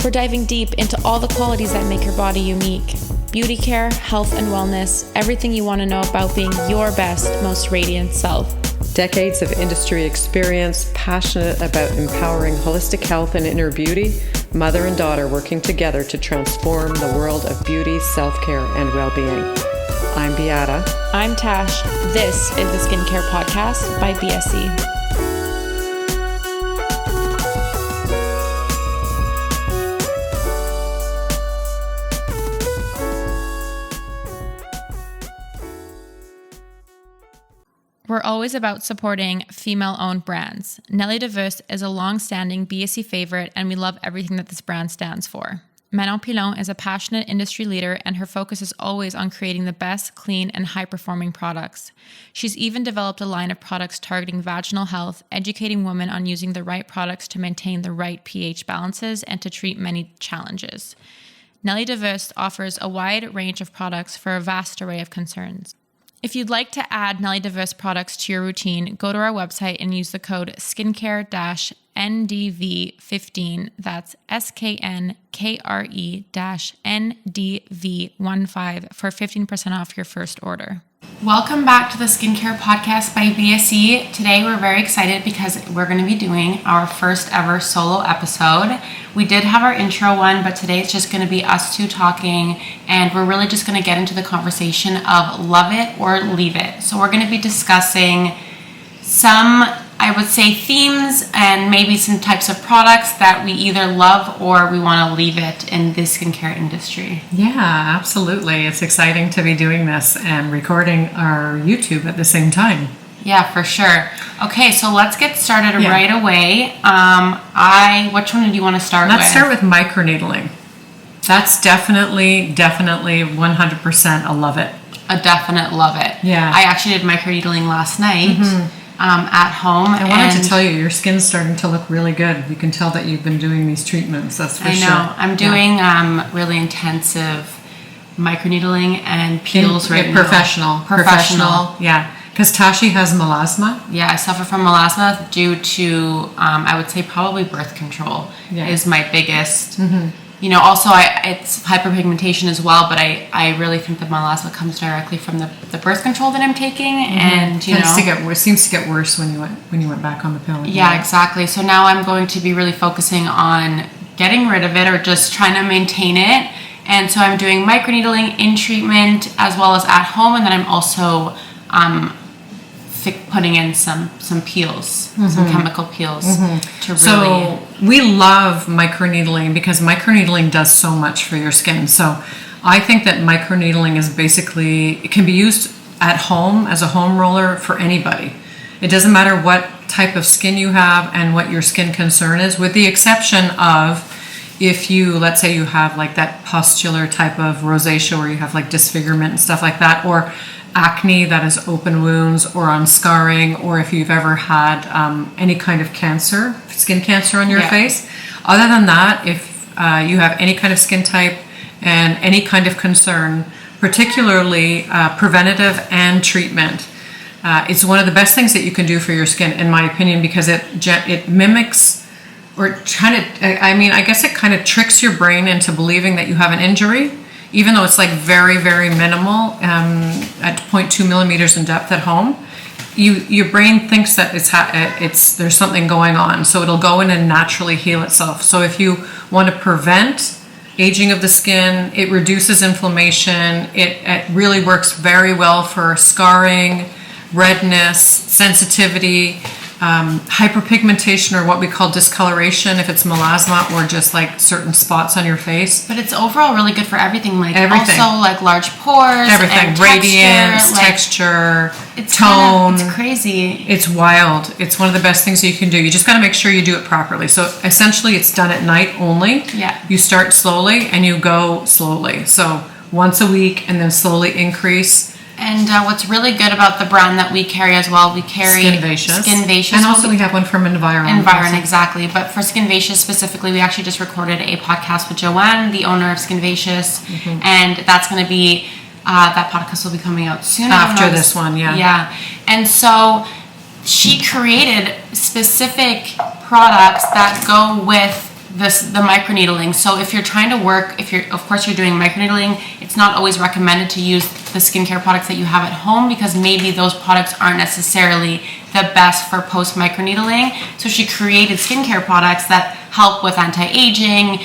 We're diving deep into all the qualities that make your body unique. Beauty care, health and wellness, everything you want to know about being your best, most radiant self. Decades of industry experience, passionate about empowering holistic health and inner beauty, mother and daughter working together to transform the world of beauty, self-care, and well-being. I'm Beate. I'm Tash. This is the Skincare Podcast by Beate. We're always about supporting female-owned brands. Nelly DeVos is a long-standing BSC favorite, and we love everything that this brand stands for. Manon Pilon is a passionate industry leader, and her focus is always on creating the best, clean, and high-performing products. She's even developed a line of products targeting vaginal health, educating women on using the right products to maintain the right pH balances and to treat many challenges. Nelly DeVos offers a wide range of products for a vast array of concerns. If you'd like to add Nelly DeVos products to your routine, go to our website and use the code skincare-ndv15. That's SKNKRE-NDV15 for 15% off your first order. Welcome back to the Skincare Podcast by BSC. Today we're very excited because we're going to be doing our first ever solo episode. We did have our intro one, but today it's just going to be us two talking, and we're really just going to get into the conversation of love it or leave it. So we're going to be discussing some, I would say, themes and maybe some types of products that we either love or we want to leave it in the skincare industry. Yeah, absolutely. It's exciting to be doing this and recording our YouTube at the same time. Yeah, for sure. Okay, so let's get started right away. Which one do you want to start with? Let's start with microneedling. That's definitely 100% a love it. A definite love it. Yeah. I actually did microneedling last night at home. I wanted to tell you, your skin's starting to look really good. You can tell that you've been doing these treatments, that's for sure. I know. I'm doing really intensive microneedling and peels right now. Professional. Yeah. Because Tashi has melasma. Yeah, I suffer from melasma due to, I would say probably birth control is my biggest. You know, also it's hyperpigmentation as well, but I really think that melasma comes directly from the birth control that I'm taking, and seems to get worse when you went back on the pill. Yeah, exactly. So now I'm going to be really focusing on getting rid of it or just trying to maintain it, and so I'm doing microneedling in treatment as well as at home, and then I'm also putting in some peels, some chemical peels to really... So we love microneedling because microneedling does so much for your skin. So I think that microneedling is basically, it can be used at home as a home roller for anybody. It doesn't matter what type of skin you have and what your skin concern is, with the exception of if you, let's say you have like that pustular type of rosacea where you have like disfigurement and stuff like that, or acne that is open wounds or on scarring, or if you've ever had any kind of cancer, skin cancer on your face. Other than that, if you have any kind of skin type and any kind of concern, particularly preventative and treatment, it's one of the best things that you can do for your skin, in my opinion, because it mimics, or I guess it kind of tricks your brain into believing that you have an injury, even though it's like very, very minimal at 0.2 millimeters in depth at home. Your brain thinks that there's something going on, so it'll go in and naturally heal itself. So if you want to prevent aging of the skin, it reduces inflammation. It really works very well for scarring, redness, sensitivity, hyperpigmentation, or what we call discoloration if it's melasma, or just like certain spots on your face. But it's overall really good for everything, like everything. Also like large pores, everything, and radiance, texture, tone. It's crazy. It's wild. It's one of the best things that you can do. You just got to make sure you do it properly. So essentially it's done at night only. Yeah. You start slowly and you go slowly. So once a week and then slowly increase. And what's really good about the brand that we carry as well, we carry Skinvacious. And also we have one from Environ, exactly. But for Skinvacious specifically, we actually just recorded a podcast with Joanne, the owner of Skinvacious. And that's going to be, that podcast will be coming out soon. After this one, Yeah. And so she created specific products that go with the microneedling. So if you're trying to work, of course you're doing microneedling, it's not always recommended to use the skincare products that you have at home, because maybe those products aren't necessarily the best for post microneedling. So she created skincare products that help with anti-aging,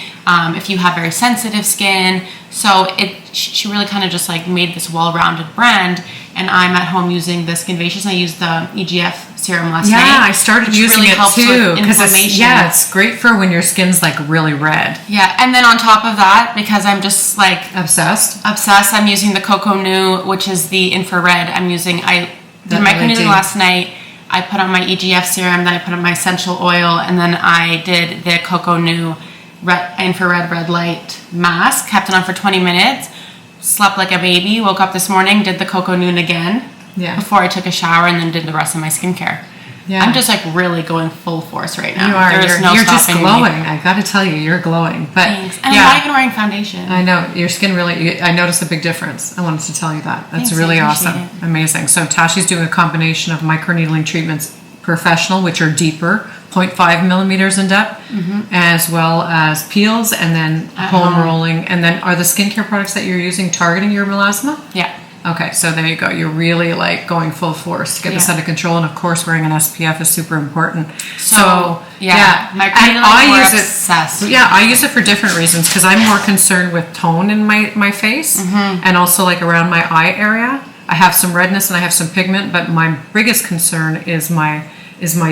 if you have very sensitive skin. So she really kind of just like made this well-rounded brand. And I'm at home using the Skinvacious. I used the EGF serum last night. Yeah, I started using really it too, because it's great for when your skin's like really red. Yeah, and then on top of that, because I'm just like obsessed, I'm using the Coco Nu, which is the infrared. I did microneedling last night. I put on my EGF serum, then I put on my essential oil, and then I did the Coco Nu infrared red light mask. Kept it on for 20 minutes. Slept like a baby. Woke up this morning, did the Coco Nu again. Yeah. Before I took a shower, and then did the rest of my skincare. Yeah. I'm just like really going full force right now. You are. You're just glowing. Me. I got to tell you, you're glowing. But thanks. And I'm not even wearing foundation. I know your skin really. I noticed a big difference. I wanted to tell you that. That's really awesome. Amazing. So Tashi's doing a combination of microneedling treatments, professional, which are deeper, 0.5 millimeters in depth, as well as peels, and then home rolling. And then are the skincare products that you're using targeting your melasma? Yeah. Okay, so there you go. You're really like going full force to get this under control, and of course, wearing an SPF is super important. So I use it. Yeah, I use it for different reasons, because I'm more concerned with tone in my face, and also like around my eye area. I have some redness and I have some pigment, but my biggest concern is my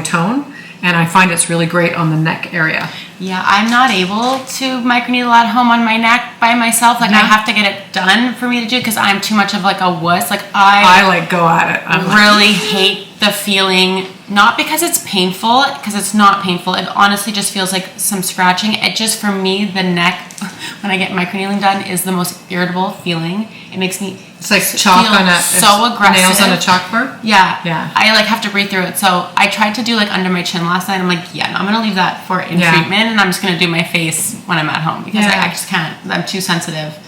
tone. And I find it's really great on the neck area. Yeah, I'm not able to microneedle at home on my neck by myself. Like I have to get it done for me to do, because I'm too much of like a wuss. Like I like go at it. I really hate the feeling, not because it's painful, because it's not painful. It honestly just feels like some scratching. It just, for me, the neck, when I get microneedling done, is the most irritable feeling. It makes me It's like chalk on so aggressive. Nails on a chalkboard? Yeah. I like have to breathe through it. So I tried to do like under my chin last night. I'm like, no, I'm going to leave that for in treatment, and I'm just going to do my face when I'm at home, because I just can't. I'm too sensitive.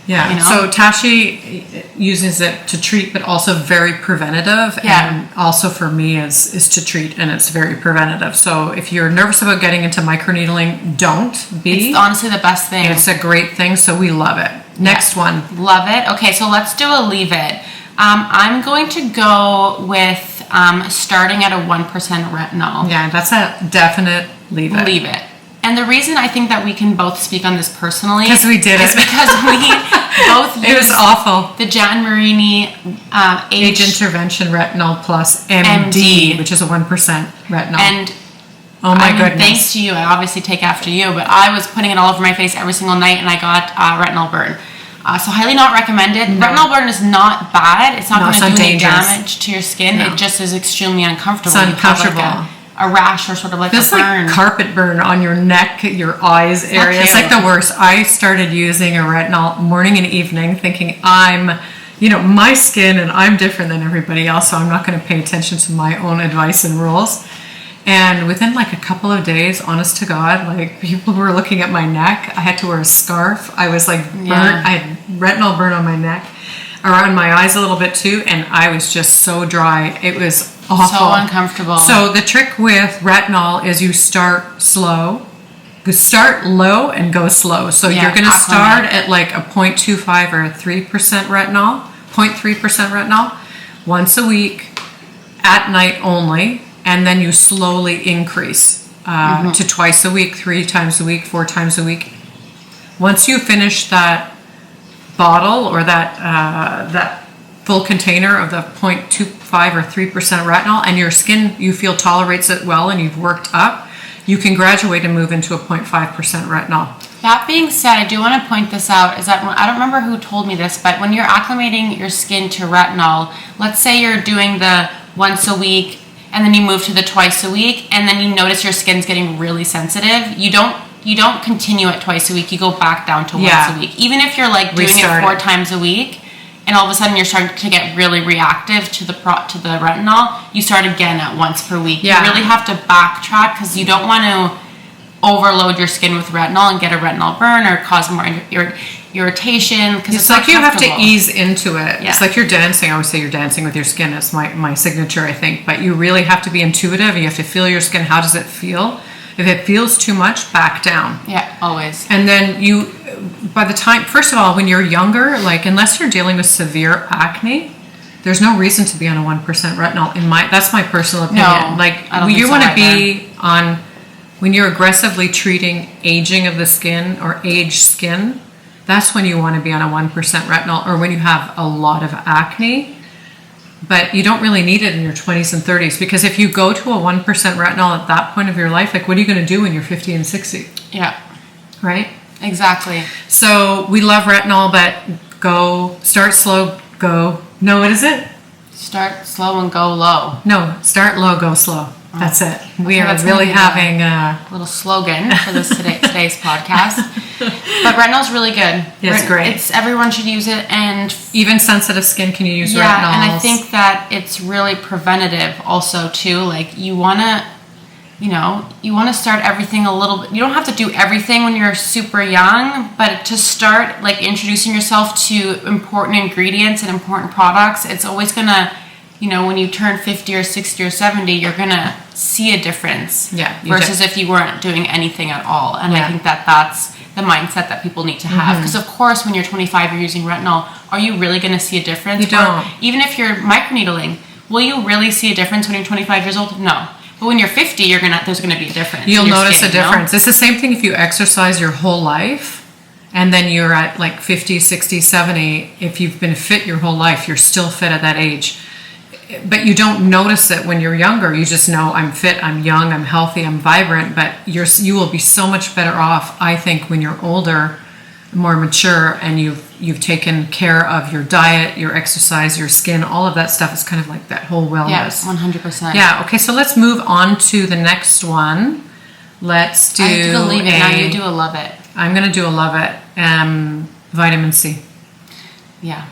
Yeah. You know? So Tashi uses it to treat, but also very preventative. Yeah. And also for me is to treat, and it's very preventative. So if you're nervous about getting into microneedling, don't be. It's honestly the best thing. It's a great thing. So we love it. Next one. Love it. Okay, so let's do a leave it. I'm going to go with starting at a 1% retinol. Yeah, that's a definite leave it. Leave it. And the reason I think that we can both speak on this personally, because we did is it, because we both used it was awful. The Jan Marini Age Intervention Retinol Plus MD, which is a 1% retinol. And oh my goodness! Thanks to you, I obviously take after you, but I was putting it all over my face every single night, and I got retinol burn. So highly not recommended. No. Retinol burn is not bad. It's not going to do any damage to your skin. No. It just is extremely uncomfortable. It's uncomfortable. You have like a rash or sort of like a burn. Like carpet burn on your neck, your eyes area. It's like the worst. I started using a retinol morning and evening, thinking I'm, my skin, and I'm different than everybody else, so I'm not going to pay attention to my own advice and rules. And within like a couple of days, honest to God, like people were looking at my neck. I had to wear a scarf. I was like burnt. I had retinol burn on my neck, around my eyes a little bit too, and I was just so dry. It was awful. So uncomfortable. So the trick with retinol is you start slow. You start low and go slow. So you're going to start at like a 0.25 or a 3% retinol, 0.3% retinol, once a week, at night only. And then you slowly increase to twice a week, 3 times a week, 4 times a week. Once you finish that bottle or that full container of the 0.25 or 3% retinol, and your skin, you feel, tolerates it well, and you've worked up, you can graduate and move into a 0.5% retinol. That being said, I do want to point this out, is that I don't remember who told me this, but when you're acclimating your skin to retinol, let's say you're doing the once a week, and then you move to the twice a week, and then you notice your skin's getting really sensitive, you don't continue at twice a week, you go back down to once a week. Even if you're like doing it 4 times a week, and all of a sudden you're starting to get really reactive to the retinol, you start again at once per week. You really have to backtrack, because you don't want to overload your skin with retinol and get a retinol burn or cause more irritation, because it's like you have to ease into it. Yeah. It's like you're dancing. I always say you're dancing with your skin. It's my signature, I think. But you really have to be intuitive. You have to feel your skin. How does it feel? If it feels too much, back down. Yeah, always. And then by the time, first of all, when you're younger, like unless you're dealing with severe acne, there's no reason to be on a 1% retinol. That's my personal opinion. No, like I don't you think want so to be on, when you're aggressively treating aging of the skin or aged skin, that's when you want to be on a 1% retinol, or when you have a lot of acne. But you don't really need it in your 20s and 30s, because if you go to a 1% retinol at that point of your life, like what are you going to do when you're 50 and 60? Yeah. Right? Exactly. So we love retinol, but start slow, go. No, what is it? Start slow and go low. No, start low, go slow. That's it. We are that's really maybe having a little slogan for this today's podcast. But retinol's really good. Yeah, it's great. Everyone should use it, and even sensitive skin can use retinol. Yeah, and I think that it's really preventative also too. Like you want to start everything a little bit. You don't have to do everything when you're super young, but to start like introducing yourself to important ingredients and important products, it's always gonna, when you turn 50 or 60 or 70, you're gonna see a difference. Yeah. Versus if you weren't doing anything at all. And I think that that's the mindset that people need to have. Because of course, when you're 25, you're using retinol. Are you really gonna see a difference? You don't. Or even if you're microneedling, will you really see a difference when you're 25 years old? No. But when you're 50, there's going to be a difference. You'll notice a difference. It's the same thing if you exercise your whole life and then you're at like 50, 60, 70. If you've been fit your whole life, you're still fit at that age. But you don't notice it when you're younger. You just know I'm fit, I'm young, I'm healthy, I'm vibrant. But you will be so much better off, I think, when you're older, more mature, and you've taken care of your diet, your exercise, your skin, all of that stuff is kind of like that whole wellness. Yes, 100%. Yeah, okay, so let's move on to the next one. Let's do I do a leave it, now you do a love it. I'm going to do a love it. Vitamin C. Yeah,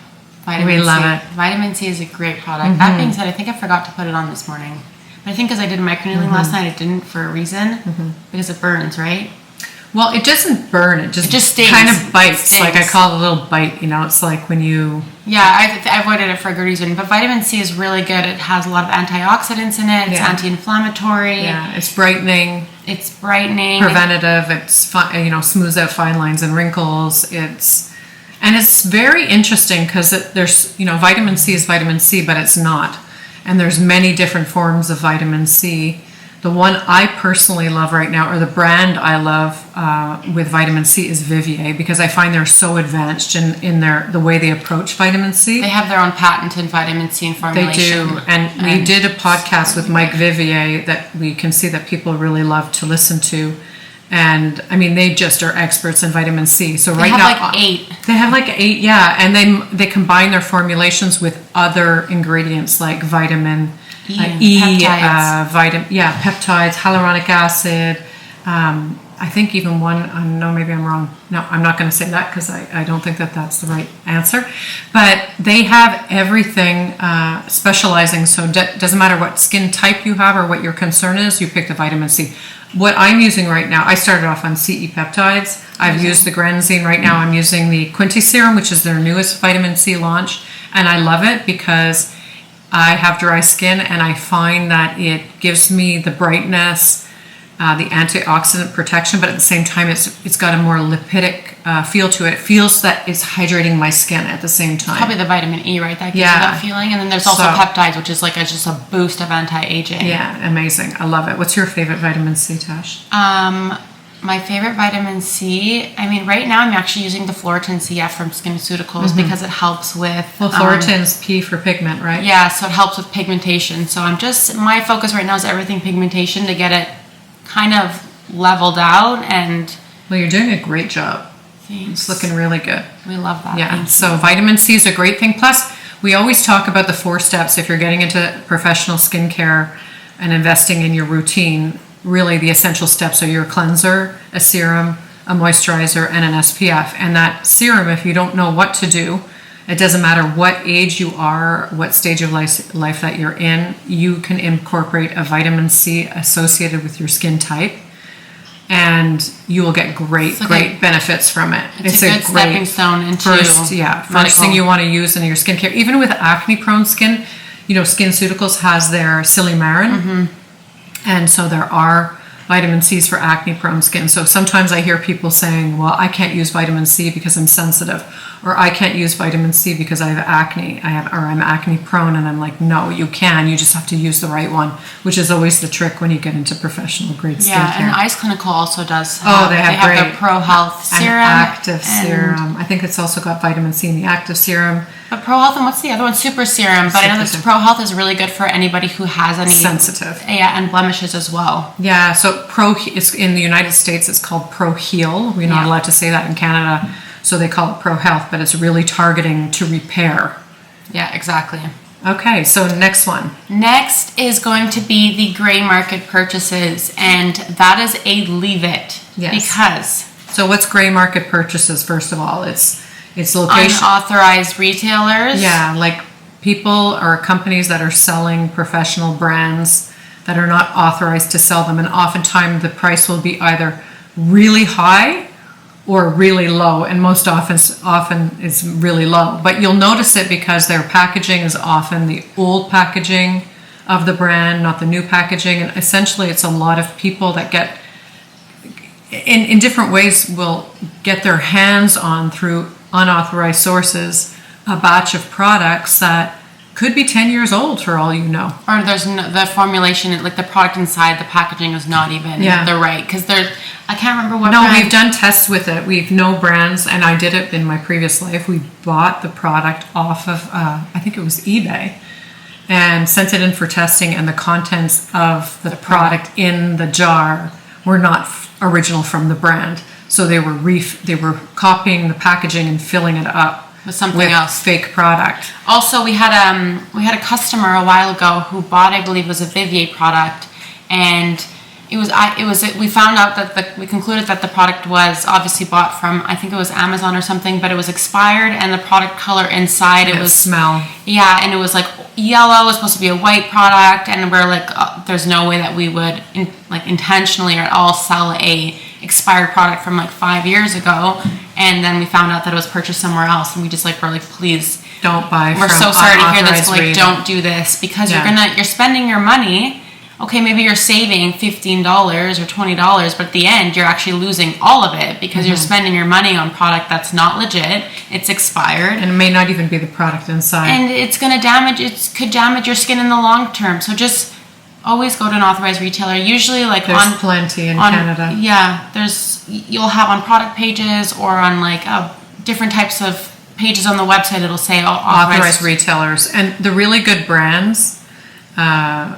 we love it. Vitamin C is a great product. That being said, I think I forgot to put it on this morning. But I think because I did microneedling last night, I didn't for a reason, because it burns, right? Well, it doesn't burn. It just stings. Kind of bites. Like I call it a little bite. It's like when you... Yeah, I avoided it for a good reason. But vitamin C is really good. It has a lot of antioxidants in it. It's anti-inflammatory. Yeah, it's brightening. Preventative. It's smooths out fine lines and wrinkles. It's very interesting because there's vitamin C is vitamin C, but it's not. And there's many different forms of vitamin C. The one I personally love right now, or the brand I love with vitamin C, is Vivier, because I find they're so advanced in the way they approach vitamin C. They have their own patented vitamin C formulation. They do, and we did a podcast with Mike Vivier that we can see that people really love to listen to. And I mean, they just are experts in vitamin C. So they right have now, like 8. They have like 8, yeah, and then they combine their formulations with other ingredients like vitamin peptides, hyaluronic acid. I think even one, no, maybe I'm wrong. No, I'm not going to say that because I don't think that's the right answer. But they have everything specializing. So it doesn't matter what skin type you have or what your concern is, you pick the vitamin C. What I'm using right now, I started off on CE peptides. I've used the grenadine. Right now I'm using the Quinty serum, which is their newest vitamin C launch. And I love it because I have dry skin, and I find that it gives me the brightness, the antioxidant protection, but at the same time, it's got a more lipidic feel to it. It feels that it's hydrating my skin at the same time. Probably the vitamin E, right? That gives you that feeling. And then there's also peptides, which is like just a boost of anti-aging. Yeah, amazing. I love it. What's your favorite vitamin C, Tash? My favorite vitamin C, I mean, right now I'm actually using the Floritin CF from SkinCeuticals because it helps with... Well, Floritin's P for pigment, right? Yeah, so it helps with pigmentation. So my focus right now is everything pigmentation to get it kind of leveled out. And well, you're doing a great job. Thanks. It's looking really good. We love that. Yeah, so vitamin C is a great thing. Plus, we always talk about the 4 steps if you're getting into professional skincare and investing in your routine. Really, the essential steps are your cleanser, a serum, a moisturizer, and an SPF. And that serum, if you don't know what to do, it doesn't matter what age you are, what stage of life that you're in, you can incorporate a vitamin C associated with your skin type, and you will get great benefits from it. It's a good stepping stone into first thing you want to use in your skincare. Even with acne-prone skin, SkinCeuticals has their Silymarin. And so there are vitamin C is for acne-prone skin. So sometimes I hear people saying, well, I can't use vitamin C because I'm sensitive, or I can't use vitamin C because I have acne, or I'm acne prone. And I'm like, no, you can. You just have to use the right one, which is always the trick when you get into professional grade skincare. Yeah, and Eyes Clinical also does. They have their Pro Health serum. Active serum. I think it's also got vitamin C in the active serum. But Pro Health, and what's the other one? Super Serum. But I know this Pro Health is really good for anybody who has any sensitive. Yeah, and blemishes as well. Yeah, so is in the United States it's called Pro Heal. We're not allowed to say that in Canada, so they call it Pro Health, but it's really targeting to repair. Yeah, exactly. Okay, so next one. Next is going to be the gray market purchases, and that is a leave it. Yes. Because. So what's gray market purchases? First of all, it's location. Unauthorized retailers. Yeah, like people or companies that are selling professional brands that are not authorized to sell them, and oftentimes the price will be either really high or really low, and most often it's really low. But you'll notice it because their packaging is often the old packaging of the brand, not the new packaging, and essentially it's a lot of people that get in different ways will get their hands on, through unauthorized sources, a batch of products that could be 10 years old for all you know. Or there's the formulation, like the product inside, the packaging is not even the right. Because I can't remember what brand. We've done tests with it. We've no brands, and I did it in my previous life. We bought the product off of, I think it was eBay, and sent it in for testing, and the contents of the product in the jar were not original from the brand. So they were copying the packaging and filling it up with something else, fake product. Also, we had a customer a while ago who bought, I believe, it was a Vivier product, and we found out that we concluded that the product was obviously bought from, I think it was Amazon or something, but it was expired, and the product color inside it was smell. Yeah, and it was like yellow. It was supposed to be a white product, and we're like, there's no way that we would intentionally or at all sell a expired product from like 5 years ago. And then we found out that it was purchased somewhere else, and we just were like, please don't buy. We're so sorry to hear this. Like, don't do this, because you're spending your money. Okay, maybe you're saving $15 or $20, but at the end you're actually losing all of it because you're spending your money on product that's not legit. It's expired, and it may not even be the product inside. And it's going to damage. It could damage your skin in the long term. So just always go to an authorized retailer. Usually, there's plenty in Canada. Yeah, you'll have on product pages or on different types of pages on the website. It'll say authorized retailers, and the really good brands.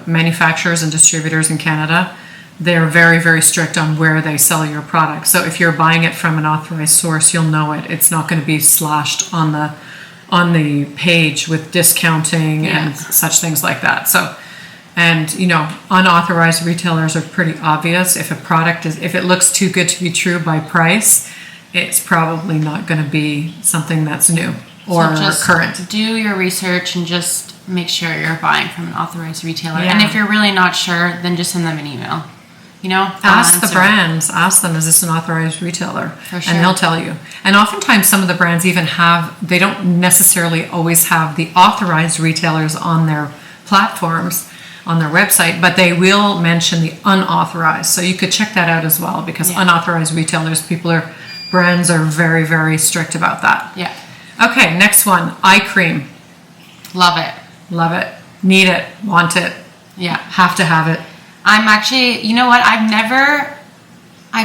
Manufacturers and distributors in Canada, they're very, very strict on where they sell your product. So if you're buying it from an authorized source, you'll know it. It's not going to be slashed on the page with discounting and such things like that. So, and unauthorized retailers are pretty obvious. If if it looks too good to be true by price, it's probably not going to be something that's new or current. Do your research and just make sure you're buying from an authorized retailer. Yeah. And if you're really not sure, then just send them an email. Ask the brands. Ask them, is this an authorized retailer? For sure. And they'll tell you. And oftentimes some of the brands even they don't necessarily always have the authorized retailers on their platforms, on their website, but they will mention the unauthorized. So you could check that out as well, because unauthorized retailers, brands are very, very strict about that. Yeah. Okay, next one, eye cream. Love it. Love it. Need it. Want it. Yeah. Have to have it. I'm actually, you know what? I've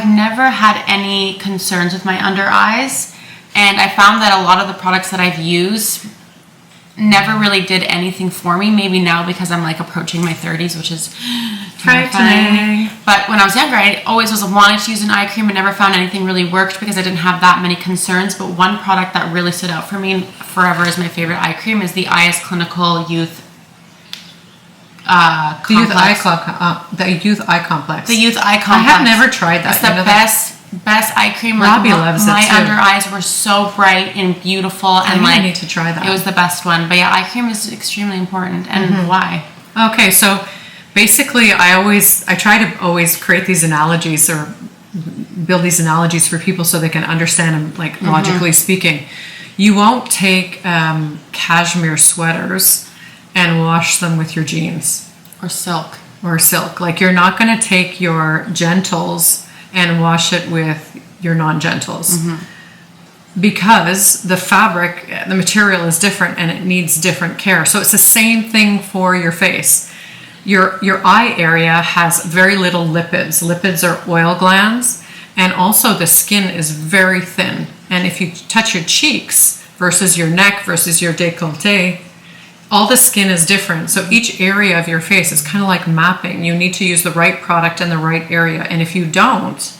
never had any concerns with my under eyes, and I found that a lot of the products that I've used never really did anything for me. Maybe now because I'm approaching my 30s, which is terrifying. But when I was younger, I always was wanting to use an eye cream and never found anything really worked because I didn't have that many concerns. But one product that really stood out for me forever as my favorite eye cream is the Eyes Clinical Youth The Youth Eye Complex. The Youth Eye Complex. I have never tried that. It's the best eye cream. Robbie loves it too. My under eyes were so bright and beautiful, and I need to try that. It was the best one. But yeah, eye cream is extremely important. And why? Okay, so basically, I try to always create these analogies or build these analogies for people so they can understand them, logically speaking. You won't take cashmere sweaters and wash them with your jeans. Or silk. or silk. Like, you're not going to take your gentles and wash it with your non-gentles. Because the fabric, the material is different and it needs different care. So it's the same thing for your face. Your eye area has very little lipids. Lipids are oil glands, and also the skin is very thin. And if you touch your cheeks versus your neck versus your décolleté, all the skin is different. So each area of your face is kind of like mapping. You need to use the right product in the right area. And if you don't,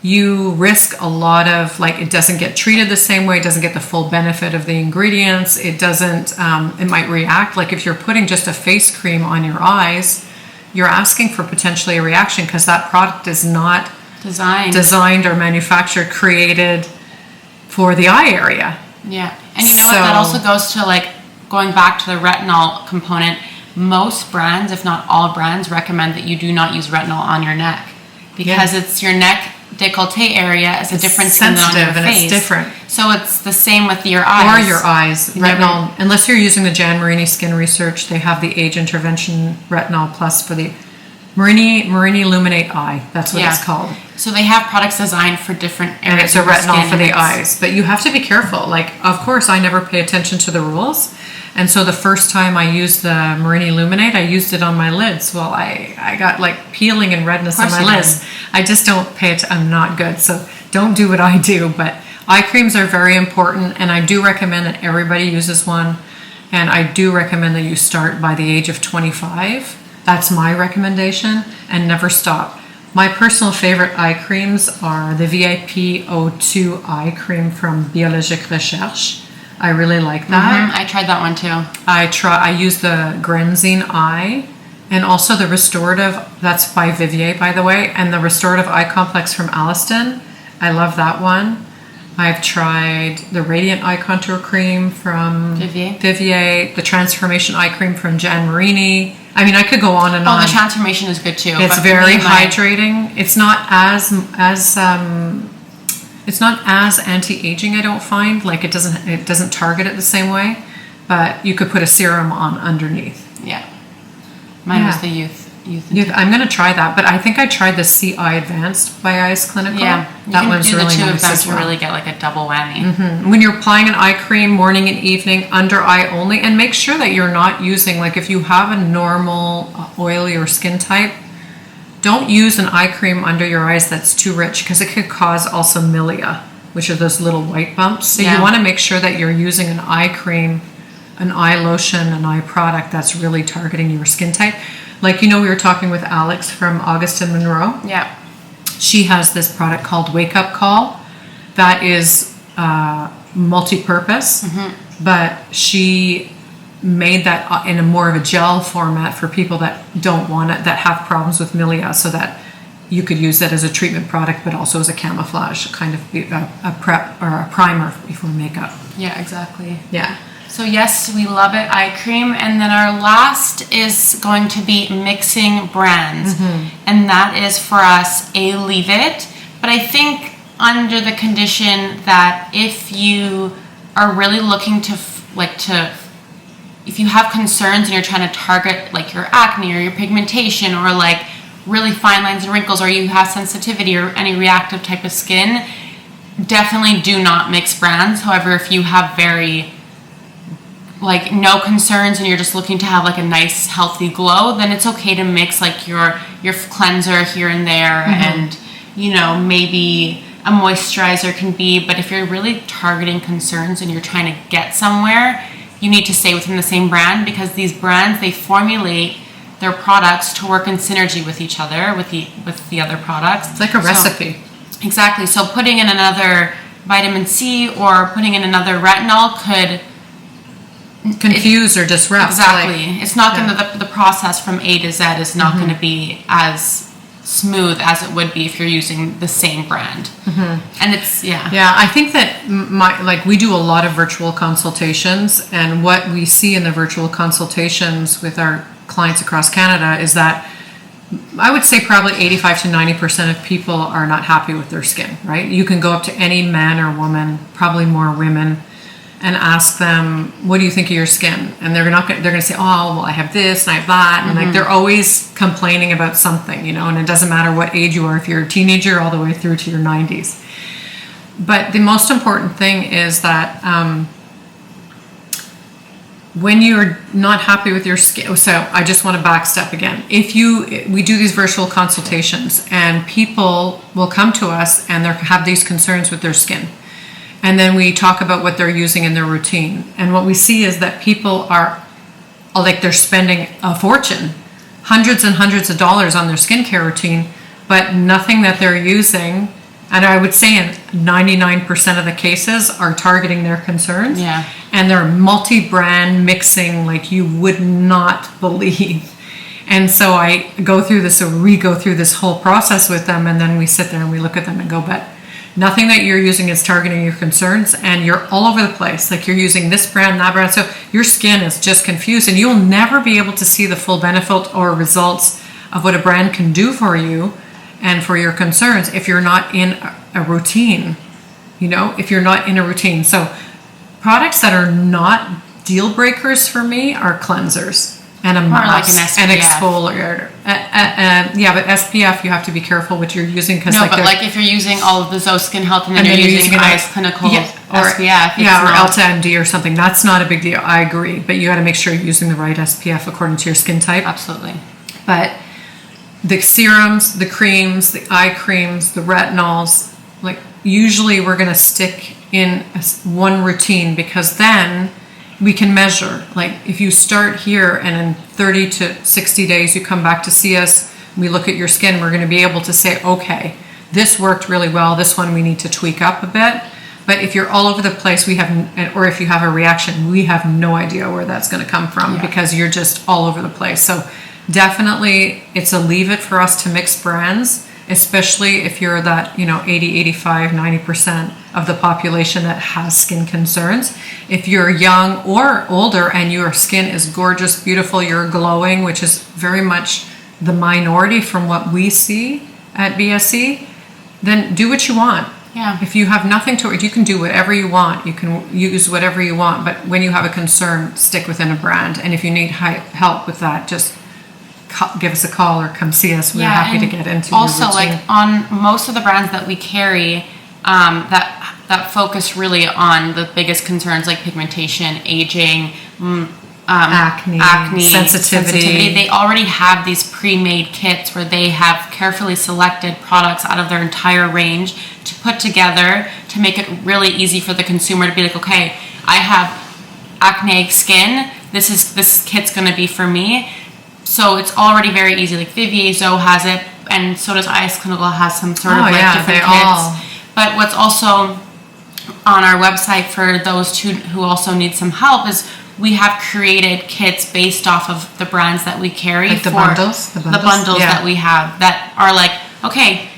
you risk a lot of, like, it doesn't get treated the same way, it doesn't get the full benefit of the ingredients, it doesn't, it might react. Like, if you're putting just a face cream on your eyes, you're asking for potentially a reaction because that product is not designed or manufactured, created for the eye area. Yeah. And you know what, that also goes to, like, going back to the retinol component, most brands, if not all brands, recommend that you do not use retinol on your neck because it's your neck décolleté area is a different skin than on your face. It's different. So it's the same with your eyes. Or your eyes. Retinol, unless you're using the Jan Marini Skin Research, they have the Age Intervention Retinol Plus for the Marini Illuminate Eye. That's what it's called. So they have products designed for different areas. And it's a retinol for the eyes. But you have to be careful. Like, of course, I never pay attention to the rules. And so the first time I used the Marini Illuminate, I used it on my lids. Well, I got like peeling and redness on my lids. I just don't pay it. I'm not good. So don't do what I do. But eye creams are very important. And I do recommend that everybody uses one. And I do recommend that you start by the age of 25. That's my recommendation. And never stop. My personal favorite eye creams are the VIP O2 eye cream from Biologique Recherche. I really like that. I tried that one too. I use the Grenzine Eye, and also the Restorative, that's by Vivier, by the way, and the Restorative Eye Complex from Alliston. I love that one. I've tried the Radiant Eye Contour Cream from Vivier, the Transformation Eye Cream from Jan Marini. I mean, I could go on and on. Oh, the Transformation is good too. It's very hydrating. It's not as anti-aging, I don't find. Like, it doesn't target it the same way, but you could put a serum on underneath. Yeah. Mine was the youth. I'm going to try that, but I think I tried the CI Advanced by Eyes Clinical. Yeah. That one's really nice. You can do the two of them to really get like a double whammy. When you're applying an eye cream morning and evening, under eye only, and make sure that you're not using, like, if you have a normal oily or skin type, don't use an eye cream under your eyes that's too rich because it could cause also milia, which are those little white bumps. So you want to make sure that you're using an eye cream, an eye lotion, an eye product that's really targeting your skin type. Like, we were talking with Alex from August and Monroe. Yeah. She has this product called Wake Up Call that is multi-purpose, but she made that in a more of a gel format for people that don't want it, that have problems with milia, so that you could use that as a treatment product, but also as a camouflage, kind of a prep or a primer before makeup. Yeah, exactly. Yeah. So yes, we love it, eye cream. And then our last is going to be mixing brands. And that is for us a leave it. But I think under the condition that if you are really looking to if you have concerns and you're trying to target like your acne or your pigmentation or like really fine lines and wrinkles, or you have sensitivity or any reactive type of skin, definitely do not mix brands. However, if you have very like no concerns and you're just looking to have like a nice healthy glow, then it's okay to mix like your cleanser here and there, and maybe a moisturizer can be. But if you're really targeting concerns and you're trying to get somewhere, you need to stay within the same brand, because these brands, they formulate their products to work in synergy with each other, with the other products. It's like a recipe. Exactly. So putting in another vitamin C or putting in another retinol could confuse or disrupt. Exactly. It's not going to, the process from A to Z is not going to be as smooth as it would be if you're using the same brand. And it's, I think that we do a lot of virtual consultations, and what we see in the virtual consultations with our clients across Canada is that I would say probably 85 to 90% of people are not happy with their skin, right? You can go up to any man or woman, probably more women, and ask them, what do you think of your skin? And they're going to say, oh, well, I have this and I have that. And like, they're always complaining about something, you know, and it doesn't matter what age you are, if you're a teenager all the way through to your 90s. But the most important thing is that when you're not happy with your skin, so I just want to back step again. We do these virtual consultations and people will come to us and they have these concerns with their skin. And then we talk about what they're using in their routine. And what we see is that people are like, they're spending a fortune, hundreds and hundreds of dollars on their skincare routine, but nothing that they're using. And I would say in 99% of the cases are targeting their concerns. Yeah. And they're multi-brand mixing like you would not believe. And so I go through this, or we go through this whole process with them, and then we sit there and we look at them and go, but nothing that you're using is targeting your concerns, and you're all over the place. Like, you're using this brand, that brand. So your skin is just confused, and you'll never be able to see the full benefit or results of what a brand can do for you and for your concerns if you're not in a routine, you know, if you're not in a routine. So products that are not deal breakers for me are cleansers and a mask, like an exfoliator. Yeah, but SPF, you have to be careful what you're using. No, like, but like if you're using all of the Zoe Skin Health and then you're using Ice Clinical SPF. Yeah, or Elta MD or something. That's not a big deal. I agree. But you got to make sure you're using the right SPF according to your skin type. Absolutely. But the serums, the creams, the eye creams, the retinols, like usually we're going to stick in one routine, because then we can measure. Like if you start here and in 30 to 60 days you come back to see us, we look at your skin, we're going to be able to say, okay, this worked really well, this one we need to tweak up a bit. But if you're all over the place, or if you have a reaction, we have no idea where that's going to come from, because you're just all over the place. So definitely it's a leave it for us to mix brands, especially if you're that, 80, 85, 90% of the population that has skin concerns. If you're young or older and your skin is gorgeous, beautiful, you're glowing, which is very much the minority from what we see at BSC, then do what you want. Yeah. If you have nothing to it, you can do whatever you want. You can use whatever you want, but when you have a concern, stick within a brand. And if you need help with that, just give us a call or come see us. We're happy to get into also your routine. like on most of the brands that we carry that focus really on the biggest concerns like pigmentation, aging, acne, sensitivity. They already have these pre-made kits where they have carefully selected products out of their entire range to put together to make it really easy for the consumer to be like, okay, I have acne skin, this kit's going to be for me. So it's already very easy. Like Vivier Zoe has it, and so does Ice Clinical, has some sort of different kits. But what's also on our website for those who also need some help is we have created kits based off of the brands that we carry, like the bundles that we have that are like, okay,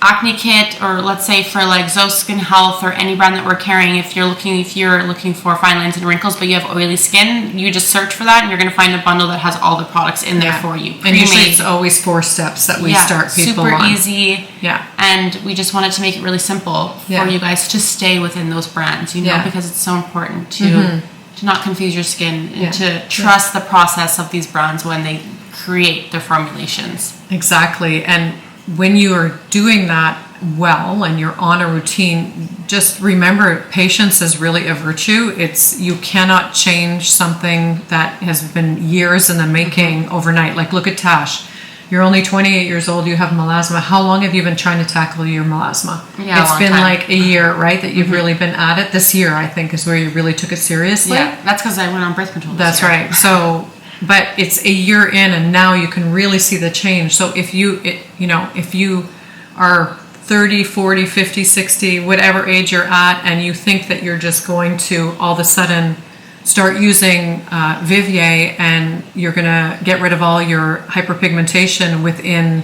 acne kit, or let's say for like Zoe Skin Health or any brand that we're carrying, if you're looking for fine lines and wrinkles but you have oily skin, you just search for that and you're going to find a bundle that has all the products in there for you. And usually it's always 4 steps that we start people super on. Easy. Yeah. And we just wanted to make it really simple for you guys to stay within those brands, because it's so important to not confuse your skin and to trust the process of these brands when they create their formulations. Exactly. And when you are doing that well and you're on a routine, just remember patience is really a virtue. You cannot change something that has been years in the making overnight. Like look at Tasch. You're only 28 years old, you have melasma. How long have you been trying to tackle your melasma? Yeah, it's been like a year, right, that you've really been at it. This year, I think, is where you really took it seriously. Yeah, that's because I went on birth control. That's right. So, but it's a year in, and now you can really see the change. So if you are 30, 40, 50, 60, whatever age you're at, and you think that you're just going to all of a sudden start using Vivier and you're going to get rid of all your hyperpigmentation within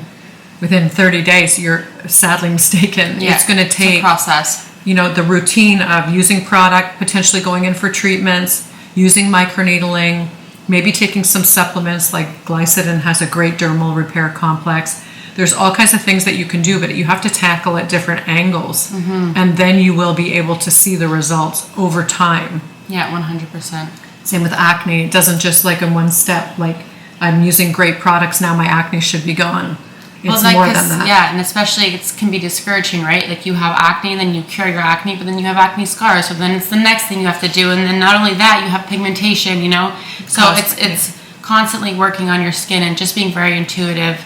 30 days, you're sadly mistaken. Yeah, it's going to take a process. The routine of using product, potentially going in for treatments, using microneedling, maybe taking some supplements like glycidin has a great dermal repair complex. There's all kinds of things that you can do, but you have to tackle at different angles. And then you will be able to see the results over time. Yeah, 100%. Same with acne. It doesn't just like in one step, like I'm using great products, now my acne should be gone. It's more than that. Yeah, and especially it can be discouraging, right? Like you have acne and then you cure your acne, but then you have acne scars. So then it's the next thing you have to do. And then not only that, you have pigmentation, you know? So it's constantly working on your skin and just being very intuitive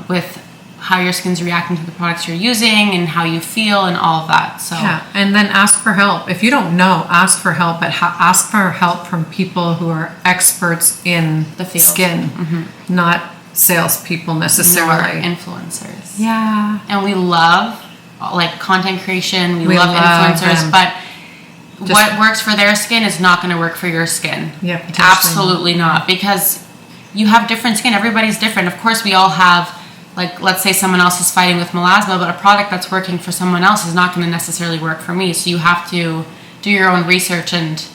with how your skin's reacting to the products you're using and how you feel and all of that. So yeah, and then ask for help. If you don't know, ask for help, but ask for help from people who are experts in the field. Skin, not salespeople necessarily. Nor influencers. Yeah. And we love like content creation. We love influencers, them. but what works for their skin is not going to work for your skin. Yeah, absolutely not. Because you have different skin. Everybody's different. Of course, we all have, like, let's say someone else is fighting with melasma, but a product that's working for someone else is not going to necessarily work for me. So you have to do your own research and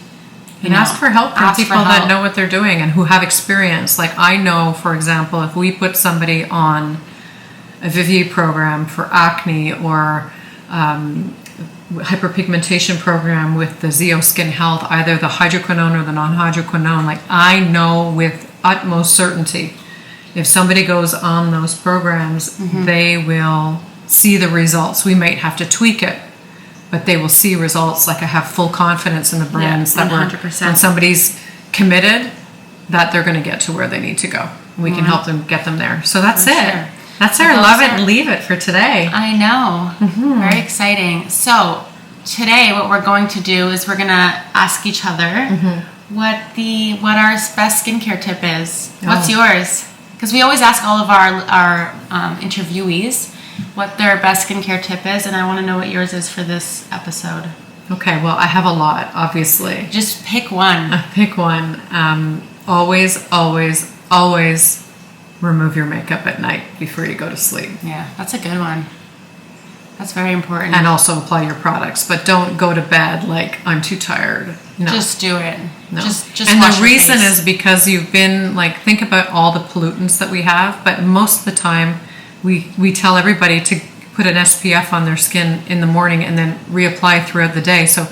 ask for help from people that know what they're doing and who have experience. Like I know, for example, if we put somebody on a Vivier program for acne or hyperpigmentation program with the Zeo Skin Health, either the hydroquinone or the non-hydroquinone, like I know with utmost certainty, if somebody goes on those programs, they will see the results. We might have to tweak it, but they will see results. Like I have full confidence in the brands that when somebody's committed, that they're going to get to where they need to go. We can help them get them there. So that's it. Sure. That's our love it and leave it for today. I know. Very exciting. So today what we're going to do is we're going to ask each other what our best skincare tip is. What's yours? Because we always ask all of our interviewees what their best skincare tip is, and I want to know what yours is for this episode. Okay, well, I have a lot, obviously. Just pick one. Pick one. Always, always, always remove your makeup at night before you go to sleep. Yeah, that's a good one. That's very important. And also apply your products, but don't go to bed like, I'm too tired. No. Just do it. No. Just and wash the your reason face. is because you've been, like, think about all the pollutants that we have, but most of the time we tell everybody to put an SPF on their skin in the morning and then reapply throughout the day. So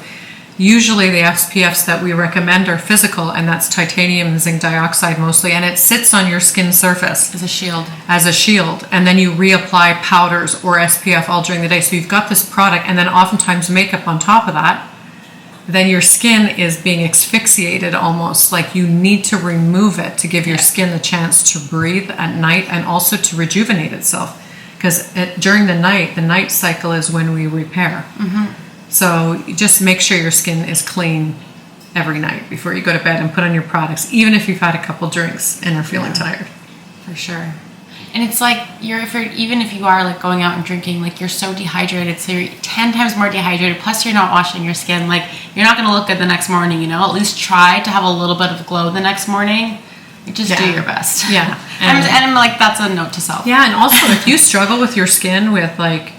usually the SPFs that we recommend are physical, and that's titanium and zinc dioxide mostly, and it sits on your skin surface. As a shield. As a shield. And then you reapply powders or SPF all during the day. So you've got this product and then oftentimes makeup on top of that. Then your skin is being asphyxiated almost, like you need to remove it to give your skin the chance to breathe at night and also to rejuvenate itself. Because during the night cycle is when we repair. So just make sure your skin is clean every night before you go to bed and put on your products, even if you've had a couple drinks and are feeling tired. For sure. And it's like even if you are like going out and drinking, like you're so dehydrated, so you're 10 times more dehydrated. Plus, you're not washing your skin. Like you're not going to look good the next morning. You know, at least try to have a little bit of glow the next morning. Just do your best. Yeah, and like that's a note to self. Yeah, and also if you struggle with your skin with like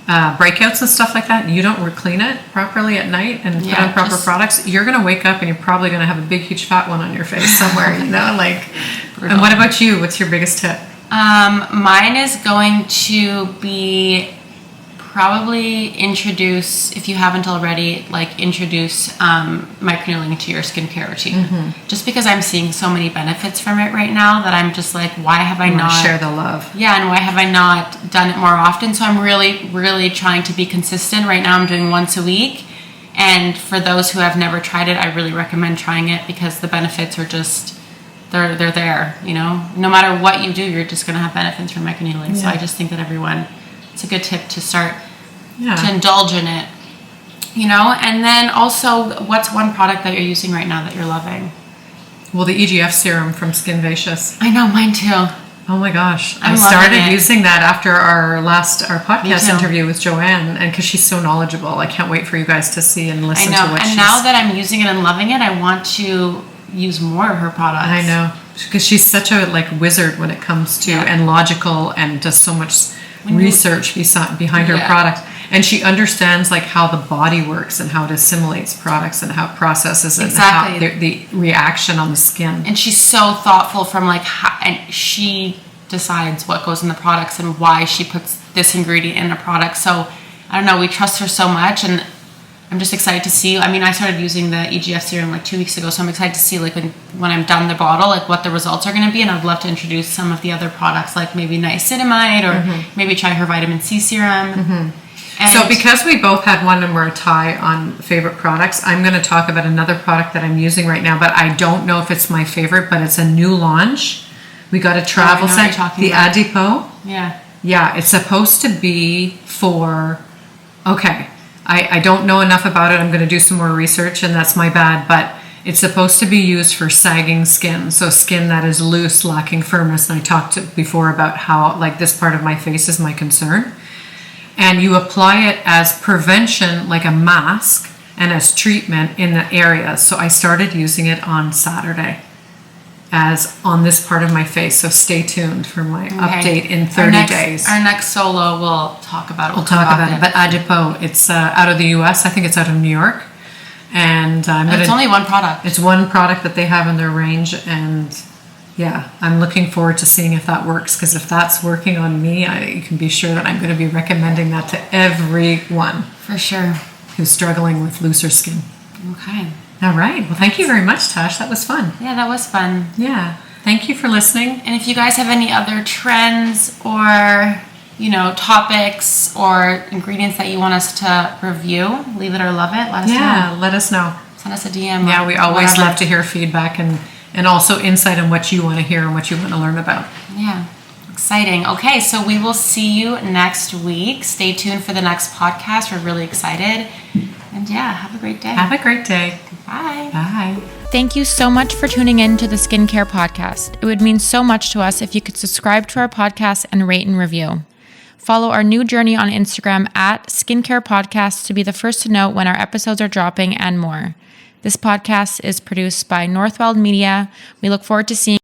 breakouts and stuff like that, and you don't clean it properly at night and put on proper products, you're going to wake up and you're probably going to have a big, huge fat one on your face somewhere. You know, like. Brutal. And what about you? What's your biggest tip? Mine is going to be probably introduce, if you haven't already, introduce microneedling to your skincare routine. Just because I'm seeing so many benefits from it right now that I'm just like, why have I not share the love? Yeah, and why have I not done it more often? So I'm really, really trying to be consistent. Right now I'm doing once a week. And for those who have never tried it, I really recommend trying it because the benefits are just... They're there, you know. No matter what you do, you're just going to have benefits from microneedling. So I just think that it's a good tip to start to indulge in it, you know. And then also, what's one product that you're using right now that you're loving? Well, the EGF serum from Skinvacious. I know, mine too. Oh my gosh, I started using that after our podcast interview with Joanne, and because she's so knowledgeable, I can't wait for you guys to see and listen to what she's... And now that I'm using it and loving it, I want to use more of her products. I know, because she's such a wizard when it comes to and logical and does so much research behind her product, and she understands how the body works and how it assimilates products and how it processes it and how the reaction on the skin. And she's so thoughtful from and she decides what goes in the products and why she puts this ingredient in a product. So I don't know, we trust her so much, and I'm just excited to see. I mean, I started using the EGF serum like 2 weeks ago, so I'm excited to see like when I'm done the bottle, like what the results are going to be. And I'd love to introduce some of the other products, like maybe niacinamide, or maybe try her vitamin C serum. And so because we both had one and we're a tie on favorite products, I'm going to talk about another product that I'm using right now, but I don't know if it's my favorite, but it's a new launch. We got a travel set, the Adipo. Yeah. Yeah, it's supposed to be for, okay, I don't know enough about it. I'm going to do some more research, and that's my bad, but it's supposed to be used for sagging skin, so skin that is loose, lacking firmness. And I talked before about how like this part of my face is my concern. And you apply it as prevention, like a mask, and as treatment in the area. So I started using it on Saturday as on this part of my face. So stay tuned for my update in 30 days. Our next solo, we'll talk about it. We'll talk about it. But Adipo, it's out of the US. I think it's out of New York. And it's only one product. It's one product that they have in their range. And yeah, I'm looking forward to seeing if that works, because if that's working on me, you can be sure that I'm going to be recommending that to everyone. For sure. Who's struggling with looser skin. Okay. All right. Well, thank you very much, Tash. That was fun. Yeah, that was fun. Yeah. Thank you for listening. And if you guys have any other trends or, topics or ingredients that you want us to review, leave it or love it, let us know. Yeah, let us know. Send us a DM. Yeah, we always love to hear feedback and also insight on what you want to hear and what you want to learn about. Yeah, exciting. Okay, so we will see you next week. Stay tuned for the next podcast. We're really excited. And yeah, have a great day. Have a great day. Bye. Bye. Thank you so much for tuning in to the Skincare Podcast. It would mean so much to us if you could subscribe to our podcast and rate and review. Follow our new journey on Instagram at Skincare Podcast to be the first to know when our episodes are dropping and more. This podcast is produced by Northweld Media. We look forward to seeing